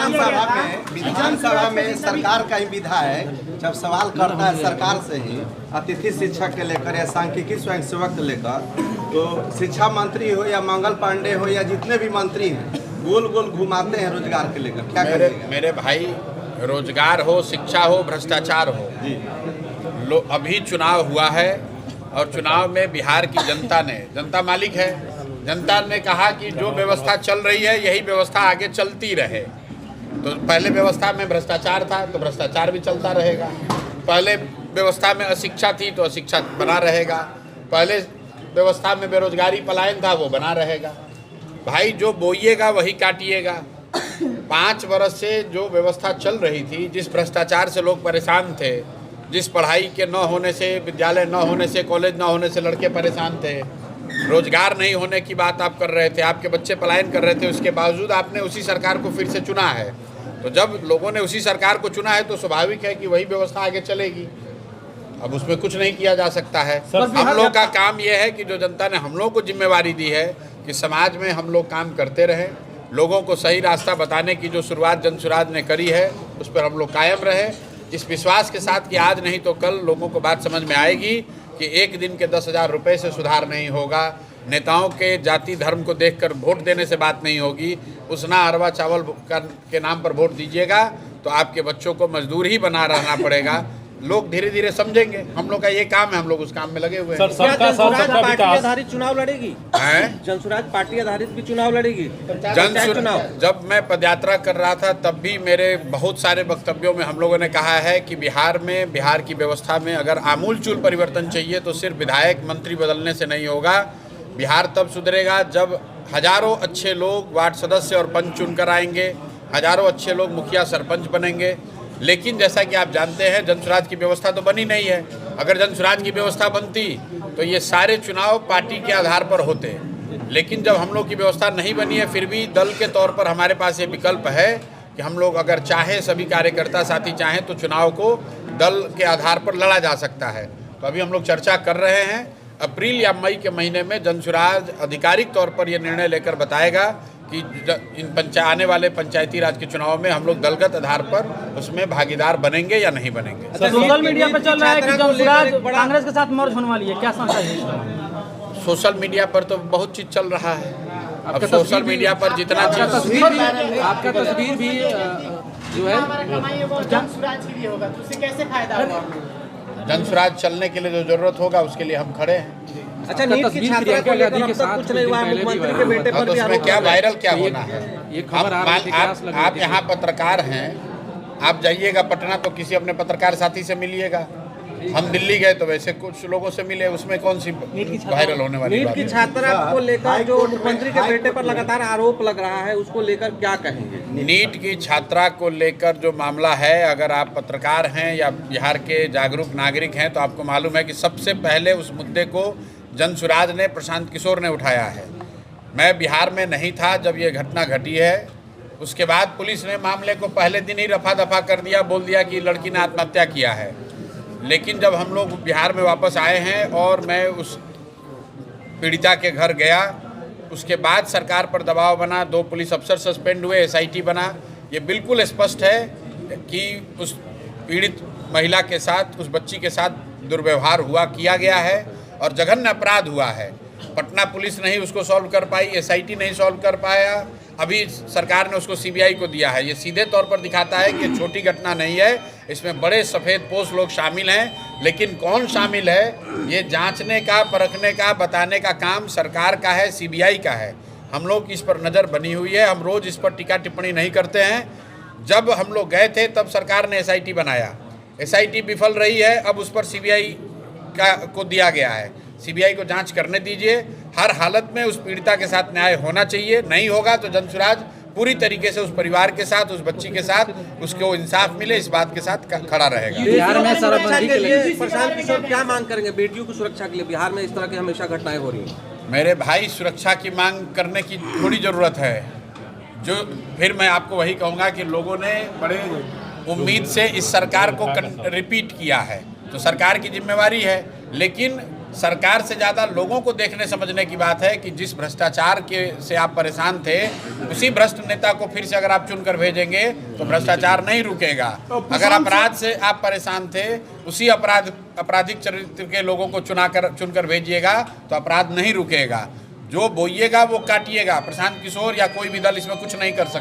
विधानसभा में सरकार का ही विधा है, जब सवाल करता है सरकार से ही अतिथि शिक्षक के लेकर या सांख्यिकी स्वयंसेवक के लेकर, तो शिक्षा मंत्री हो या मंगल पांडे हो या जितने भी मंत्री हैं गोल गोल घुमाते हैं रोजगार के लेकर। क्या मेरे भाई, रोजगार हो, शिक्षा हो, भ्रष्टाचार हो, अभी चुनाव हुआ है और चुनाव में बिहार की जनता मालिक है। जनता ने कहा कि जो व्यवस्था चल रही है यही व्यवस्था आगे चलती रहे। तो पहले व्यवस्था में भ्रष्टाचार था तो भ्रष्टाचार भी चलता रहेगा, पहले व्यवस्था में अशिक्षा थी तो अशिक्षा बना रहेगा, पहले व्यवस्था में बेरोजगारी पलायन था वो बना रहेगा। भाई जो बोइएगा वही काटिएगा। 5 वर्ष से जो व्यवस्था चल रही थी, जिस भ्रष्टाचार से लोग परेशान थे, जिस पढ़ाई के न होने से, विद्यालय न होने से, कॉलेज न होने से लड़के परेशान थे, रोजगार नहीं होने की बात आप कर रहे थे, आपके बच्चे पलायन कर रहे थे, उसके बावजूद आपने उसी सरकार को फिर से चुना है। तो जब लोगों ने उसी सरकार को चुना है तो स्वाभाविक है कि वही व्यवस्था आगे चलेगी। अब उसमें कुछ नहीं किया जा सकता है। हम लोग का काम यह है कि जो जनता ने हम लोग को जिम्मेवारी दी है कि समाज में हम लोग काम करते रहें, लोगों को सही रास्ता बताने की जो शुरुआत जनसुराज ने करी है उस पर हम लोग कायम रहे, इस विश्वास के साथ कि आज नहीं तो कल लोगों को बात समझ में आएगी कि एक दिन के 10,000 रुपये से सुधार नहीं होगा, नेताओं के जाति धर्म को देखकर वोट देने से बात नहीं होगी, उसना अरवा चावल के नाम पर वोट दीजिएगा तो आपके बच्चों को मजदूर ही बना रहना पड़ेगा। लोग धीरे धीरे समझेंगे। हम लोग का ये काम है, हम लोग उस काम में लगे हुए हैं। जनसुराज पार्टी आधारित चुनाव लड़ेगी? जनसुराज पार्टी आधारित भी चुनाव लड़ेगी? जब मैं पदयात्रा कर रहा था तब भी मेरे बहुत सारे वक्तव्यों में हम लोगों ने कहा है कि बिहार की व्यवस्था में अगर आमूलचूल परिवर्तन चाहिए तो सिर्फ विधायक मंत्री बदलने से नहीं होगा। बिहार तब सुधरेगा जब हजारों अच्छे लोग वार्ड सदस्य और पंच चुनकर आएंगे, हजारों अच्छे लोग मुखिया सरपंच बनेंगे। लेकिन जैसा कि आप जानते हैं जनसुराज की व्यवस्था तो बनी नहीं है। अगर जनसुराज की व्यवस्था बनती तो ये सारे चुनाव पार्टी के आधार पर होते। लेकिन जब हम लोग की व्यवस्था नहीं बनी है, फिर भी दल के तौर पर हमारे पास ये विकल्प है कि हम लोग अगर चाहें, सभी कार्यकर्ता साथी चाहें तो चुनाव को दल के आधार पर लड़ा जा सकता है। तो अभी हम लोग चर्चा कर रहे हैं। अप्रैल या मई के महीने में जनसुराज आधिकारिक तौर पर यह निर्णय लेकर बताएगा कि इन आने वाले पंचायती राज के चुनाव में हम लोग दलगत आधार पर उसमें भागीदार बनेंगे या नहीं बनेंगे। सोशल मीडिया पर चल रहा है कि जनसुराज कांग्रेस के साथ मर्ज होने वाली है, क्या समझता है? सोशल मीडिया पर तो बहुत चीज चल रहा है। अब सोशल मीडिया पर जितना आपका तस्वीर भी जो है जनसुराज के लिए होगा तो उससे कैसे फायदा होगा? जनसुराज चलने के लिए जो जरूरत होगा उसके लिए हम खड़े हैं। अच्छा, नीट की छात्रा को लेकर अब तक कुछ नहीं हुआ, मुख्यमंत्री के बेटे पर भी उसमें क्या वायरल क्या होना है? आप यहाँ पत्रकार हैं, आप जाइएगा पटना तो किसी अपने पत्रकार साथी से मिलिएगा। हम दिल्ली गए तो वैसे कुछ लोगों से मिले, उसमें कौन सी वायरल होने वाली बात है? नीट की छात्रा को लेकर जो मुख्यमंत्री के बेटे पर लगातार आरोप लग रहा है, उसको लेकर क्या कहेंगे? नीट की छात्रा को लेकर जो मामला है, अगर आप पत्रकार हैं या बिहार के जागरूक नागरिक हैं तो आपको मालूम है कि सबसे पहले उस मुद्दे को जनसुराज ने, प्रशांत किशोर ने उठाया है। मैं बिहार में नहीं था जब ये घटना घटी है। उसके बाद पुलिस ने मामले को पहले दिन ही रफा दफा कर दिया, बोल दिया कि लड़की ने आत्महत्या किया है। लेकिन जब हम लोग बिहार में वापस आए हैं और मैं उस पीड़िता के घर गया, उसके बाद सरकार पर दबाव बना, 2 पुलिस अफसर सस्पेंड हुए, SIT बना। ये बिल्कुल स्पष्ट है कि उस पीड़ित महिला के साथ, उस बच्ची के साथ दुर्व्यवहार किया गया है और जघन्य अपराध हुआ है। पटना पुलिस नहीं उसको सॉल्व कर पाई, SIT नहीं सॉल्व कर पाया, अभी सरकार ने उसको CBI को दिया है। ये सीधे तौर पर दिखाता है कि छोटी घटना नहीं है, इसमें बड़े सफ़ेद पोश लोग शामिल हैं। लेकिन कौन शामिल है ये जांचने का, परखने का, बताने का काम सरकार का है, CBI का है। हम लोग इस पर नज़र बनी हुई है, हम रोज़ इस पर टीका टिप्पणी नहीं करते हैं। जब हम लोग गए थे तब सरकार ने SIT बनाया, SIT विफल रही है, अब उस पर CBI को दिया गया है। CBI को जांच करने दीजिए। हर हालत में उस पीड़िता के साथ न्याय होना चाहिए। नहीं होगा तो जनसुराज पूरी तरीके से उस परिवार के साथ, उस बच्ची के साथ, उसको इंसाफ मिले, इस बात के साथ खड़ा रहेगा। बिहार में शराबबंदी के लिए प्रशांत किशोर क्या मांग करेंगे? बेटियों की सुरक्षा के लिए बिहार में इस तरह की हमेशा घटनाएं हो रही हैं। मेरे भाई, सुरक्षा की मांग करने की थोड़ी ज़रूरत है। जो फिर मैं आपको वही कहूँगा कि लोगों ने बड़े उम्मीद से इस सरकार को रिपीट किया है, तो सरकार की जिम्मेवारी है। लेकिन सरकार से ज़्यादा लोगों को देखने समझने की बात है कि जिस भ्रष्टाचार के से आप परेशान थे, उसी भ्रष्ट नेता को फिर से अगर आप चुनकर भेजेंगे तो भ्रष्टाचार नहीं रुकेगा। अगर अपराध से आप परेशान थे, उसी आपराधिक चरित्र के लोगों को चुनकर भेजिएगा तो अपराध नहीं रुकेगा। जो बोइएगा वो काटिएगा। प्रशांत किशोर या कोई भी दल इसमें कुछ नहीं कर सकता।